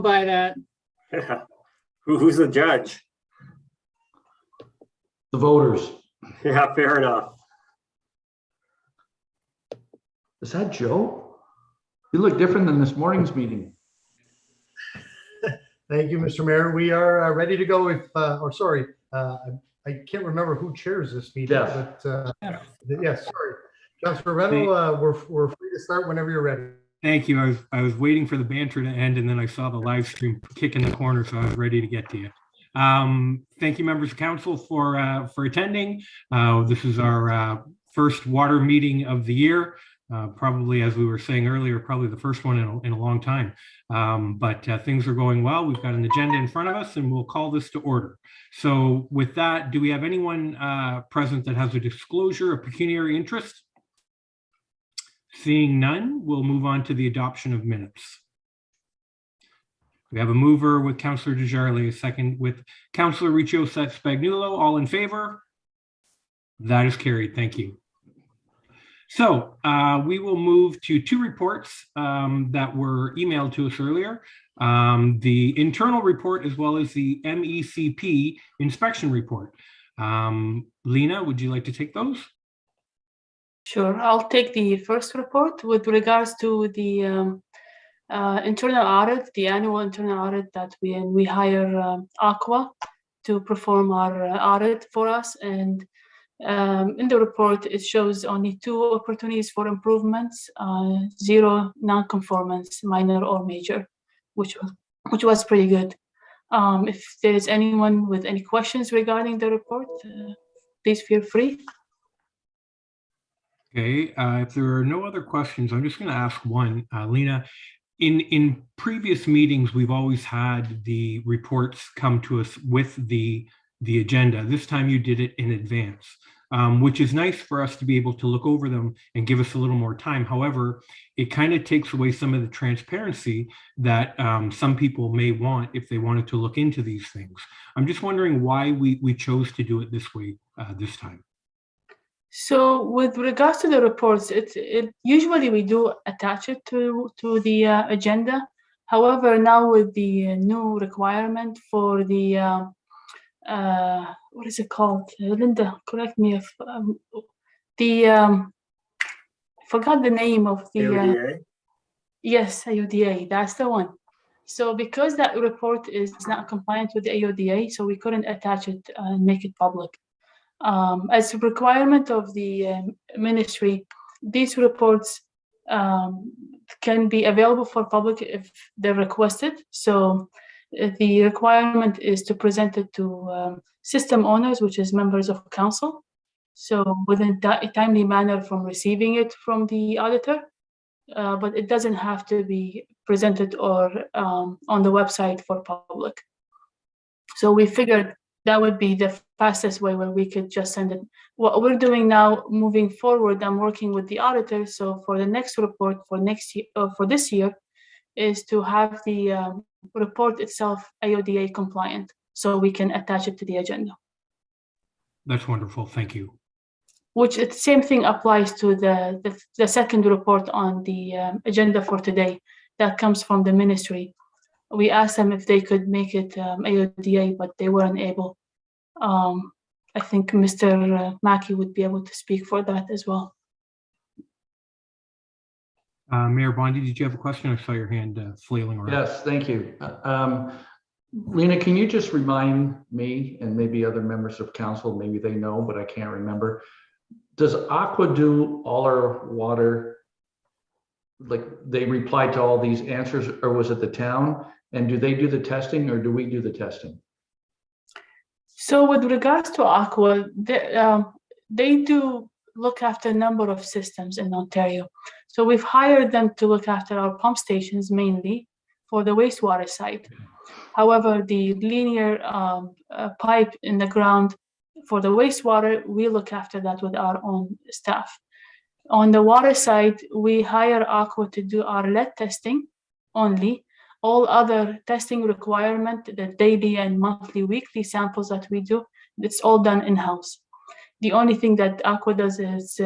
by that. Who's the judge? The voters. Yeah, fair enough. Is that Joe? You look different than this morning's meeting. Thank you, Mr. Mayor. We are ready to go if, I can't remember who chairs this meeting, Jeff. but yes, sorry. Councilor Reynolds, we're free to start whenever you're ready. Thank you. I was waiting for the banter to end, and then I saw the live stream kick in the corner, so I was ready to get to you. Thank you, members of council, for attending. This is our first water meeting of the year. Probably, as we were saying earlier, probably the first one in a long time. But things are going well. We've got an agenda in front of us, and we'll call this to order. So with that, do we have anyone present that has a disclosure of pecuniary interest? Seeing none, we'll move on to the adoption of minutes. We have a mover with Councillor Desjardins, a second with Councillor Riccio Spagnuolo. All in favor? That is carried. Thank you. So we will move to two reports that were emailed to us earlier. The internal report as well as the MECP inspection report. Lena, would you like to take those? Sure, I'll take the first report with regards to the internal audit, the annual internal audit that we hire Aqua to perform our audit for us. And in the report, it shows only 2 opportunities for improvements, 0 non-conformance, minor or major, which was pretty good. If there's anyone with any questions regarding the report, please feel free. Okay, if there are no other questions, I'm just going to ask one. Lena, in previous meetings, we've always had the reports come to us with the agenda. This time you did it in advance, which is nice for us to be able to look over them and give us a little more time. However, it kind of takes away some of the transparency that some people may want if they wanted to look into these things. I'm just wondering why we chose to do it this way this time. So with regards to the reports, usually we do attach it to the agenda. However, now with the new requirement for the what is it called? Linda, correct me if forgot the name of the AODA? Yes, AODA, that's the one. So because that report is not compliant with the AODA, so we couldn't attach it and make it public. As a requirement of the ministry, these reports can be available for public if they're requested. So the requirement is to present it to system owners, which is members of council. So within a timely manner from receiving it from the auditor, but it doesn't have to be presented or on the website for public. So we figured that would be the fastest way where we could just send it. What we're doing now, moving forward, I'm working with the auditor. So for the next report for next year, for this year, is to have the report itself AODA compliant, so we can attach it to the agenda. That's wonderful. Thank you. Which the same thing applies to the second report on the agenda for today that comes from the ministry. We asked them if they could make it AODA, but they weren't able. I think Mr. Mackey would be able to speak for that as well. Mayor Bondi, did you have a question? I saw your hand flailing around. Yes, thank you. Lena, can you just remind me and maybe other members of council, maybe they know, but I can't remember. Does Aqua do all our water? Like they reply to all these answers, or was it the town? And do they do the testing or do we do the testing? So with regards to Aqua, they do look after a number of systems in Ontario. So we've hired them to look after our pump stations mainly for the wastewater side. However, the linear pipe in the ground for the wastewater, we look after that with our own staff. On the water side, we hire Aqua to do our lead testing only. All other testing requirement, the daily and monthly, weekly samples that we do, it's all done in-house. The only thing that Aqua does is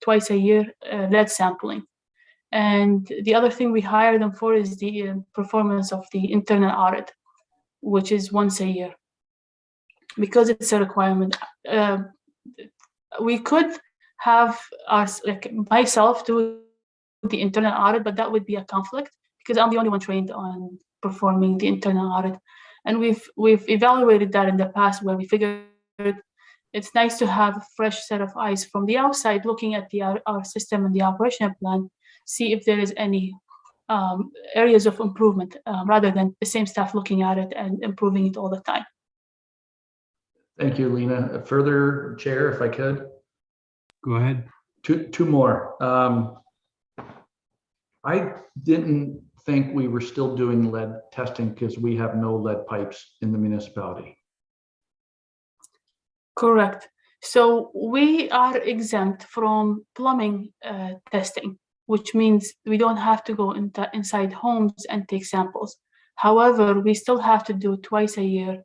twice a year lead sampling. And the other thing we hire them for is the performance of the internal audit, which is once a year, because it's a requirement. We could have us, like myself, do the internal audit, but that would be a conflict because I'm the only one trained on performing the internal audit. And we've evaluated that in the past, where we figured it's nice to have a fresh set of eyes from the outside looking at our system and the operational plan, see if there is any areas of improvement, rather than the same staff looking at it and improving it all the time. Thank you, Lena. Further, Chair, if I could. Go ahead. Two more. I didn't think we were still doing lead testing because we have no lead pipes in the municipality. Correct. So we are exempt from plumbing testing, which means we don't have to go inside homes and take samples. However, we still have to do twice a year.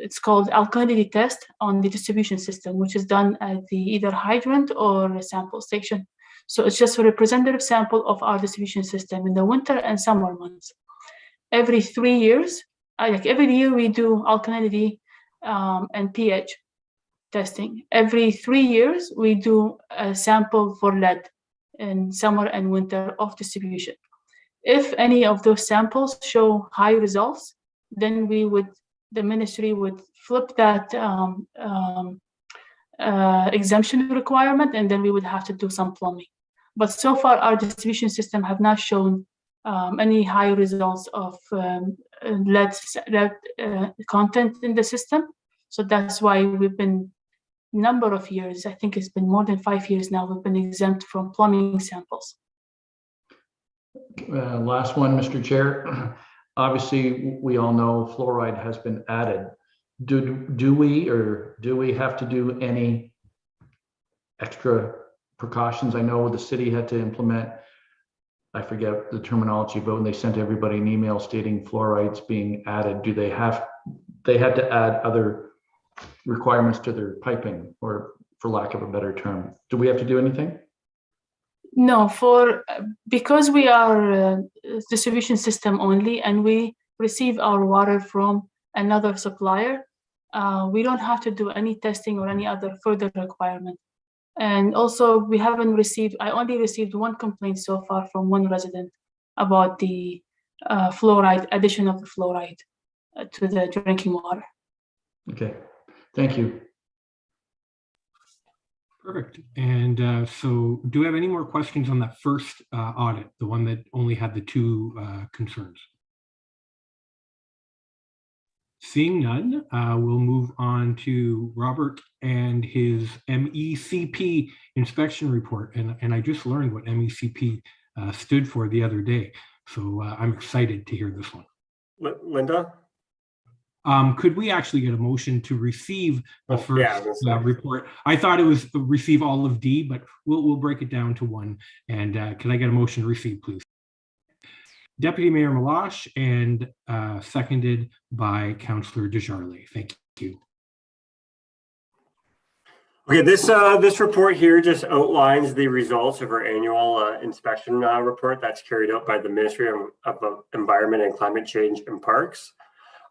It's called Alkalinity Test on the distribution system, which is done at the either hydrant or a sample station. So it's just a representative sample of our distribution system in the winter and summer months. Every 3 years, like every year we do alkalinity and pH testing. Every 3 years, we do a sample for lead in summer and winter of distribution. If any of those samples show high results, then the ministry would flip that exemption requirement, and then we would have to do some plumbing. But so far, our distribution system have not shown any high results of lead content in the system. So that's why we've been number of years, I think it's been more than 5 years now, we've been exempt from plumbing samples. Last one, Mr. Chair. Obviously, we all know fluoride has been added. Do we have to do any extra precautions? I know the city had to implement, I forget the terminology, but when they sent everybody an email stating fluoride's being added, they had to add other requirements to their piping, or for lack of a better term? Do we have to do anything? No, because we are a distribution system only, and we receive our water from another supplier, we don't have to do any testing or any other further requirement. And also, I only received one complaint so far from one resident about the addition of the fluoride to the drinking water. Okay, thank you. Perfect. And so do we have any more questions on that first audit, the one that only had the two concerns? Seeing none, we'll move on to Robert and his MECP inspection report. And I just learned what MECP stood for the other day. So I'm excited to hear this one. Linda? Could we actually get a motion to receive the first report? I thought it was receive all of D, but we'll break it down to one. And can I get a motion to receive, please? Deputy Mayor Malash, and seconded by Councillor Desjardins. Thank you. Okay, this report here just outlines the results of our annual inspection report that's carried out by the Ministry of Environment and Climate Change and Parks.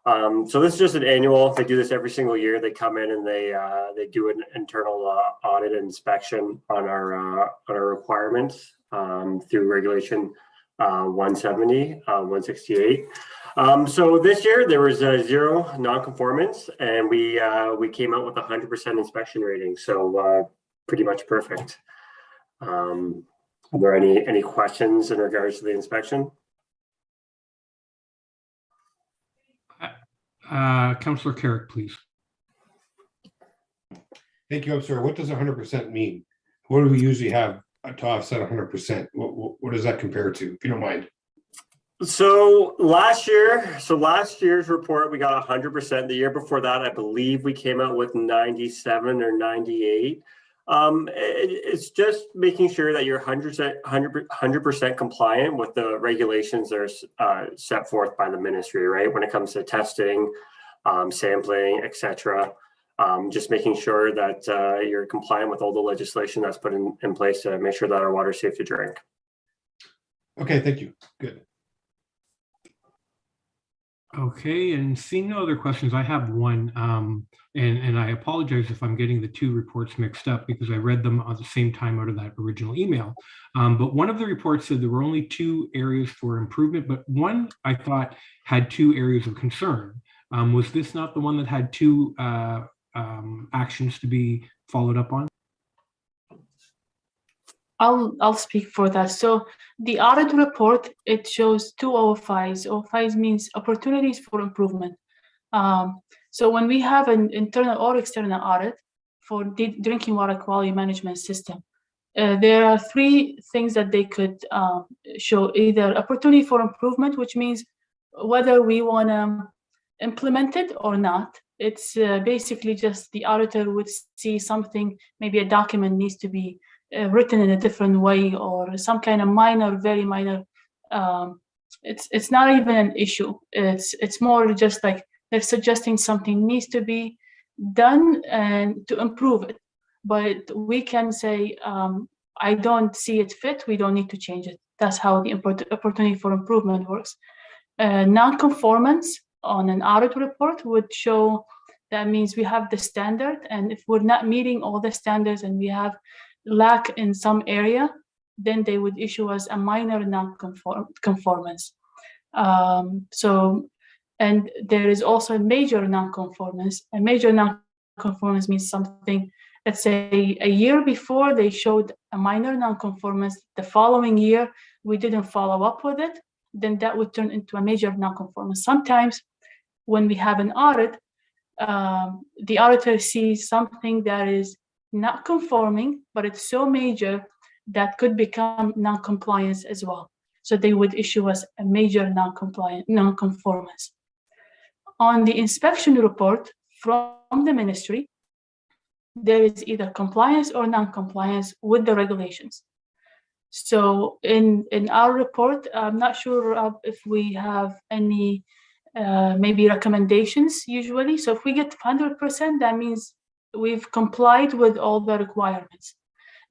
So this is just an annual. They do this every single year. They come in and they do an internal audit and inspection on our requirements through regulation 170, 168. So this year there was 0 non-conformance, and we came out with 100% inspection rating. So pretty much perfect. Are there any questions in regards to the inspection? Councillor Carrick, please. Thank you. I'm sorry. What does 100% mean? What do we usually have to offset 100%? What does that compare to, if you don't mind? So last year's report, we got 100%. The year before that, I believe we came out with 97 or 98. It's just making sure that you're 100% compliant with the regulations that are set forth by the ministry, right? When it comes to testing, sampling, etc. just making sure that you're compliant with all the legislation that's put in place to make sure that our water is safe to drink. Okay, thank you. Good. Okay, and seeing no other questions, I have one, and I apologize if I'm getting the two reports mixed up because I read them at the same time out of that original email. But one of the reports said there were only 2 areas for improvement, but one I thought had 2 areas of concern. Was this not the one that had 2 actions to be followed up on? I'll speak for that. So the audit report, it shows 2 OFIs. OFIs means opportunities for improvement. So when we have an internal or external audit for the drinking water quality management system, there are 3 things that they could show: either opportunity for improvement, which means whether we want to implement it or not. It's basically just the auditor would see something, maybe a document needs to be written in a different way, or some kind of minor, very minor. It's not even an issue. It's more just like they're suggesting something needs to be done and to improve it. But we can say, I don't see it fit. We don't need to change it. That's how the opportunity for improvement works. Non-conformance on an audit report would show that means we have the standard, and if we're not meeting all the standards and we have lack in some area, then they would issue us a minor non-conformance. And there is also a major non-conformance. A major non-conformance means something, let's say a year before they showed a minor non-conformance, the following year we didn't follow up with it, then that would turn into a major non-conformance. Sometimes when we have an audit, the auditor sees something that is not conforming, but it's so major that could become non-compliance as well. So they would issue us a major non-conformance. On the inspection report from the ministry, there is either compliance or non-compliance with the regulations. So in our report, I'm not sure if we have any maybe recommendations usually. So if we get 100%, that means we've complied with all the requirements.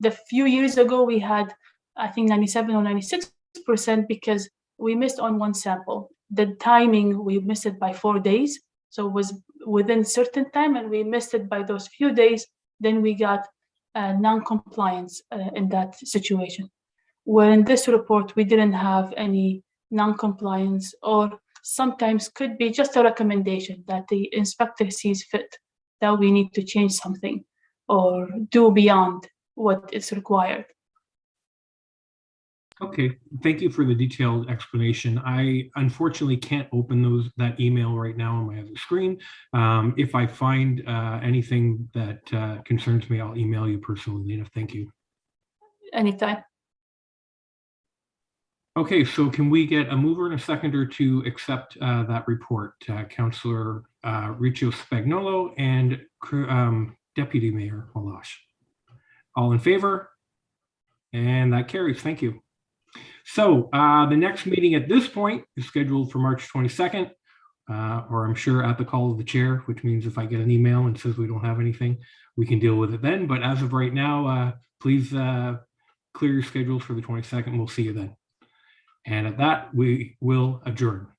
The few years ago, we had, I think, 97 or 96% because we missed on one sample. The timing, we missed it by 4 days. So it was within certain time and we missed it by those few days. Then we got non-compliance in that situation. Where in this report, we didn't have any non-compliance, or sometimes could be just a recommendation that the inspector sees fit that we need to change something or do beyond what is required. Okay, thank you for the detailed explanation. I unfortunately can't open that email right now on my other screen. If I find anything that concerns me, I'll email you personally, Lena. Thank you. Anytime. Okay, so can we get a mover and a seconder to accept that report? Councillor Riccio Spagnolo and Deputy Mayor Malash. All in favor? And that carries. Thank you. So the next meeting at this point is scheduled for March 22nd, or I'm sure at the call of the chair, which means if I get an email and says we don't have anything, we can deal with it then. But as of right now, please clear your schedules for the 22nd. We'll see you then. And at that, we will adjourn.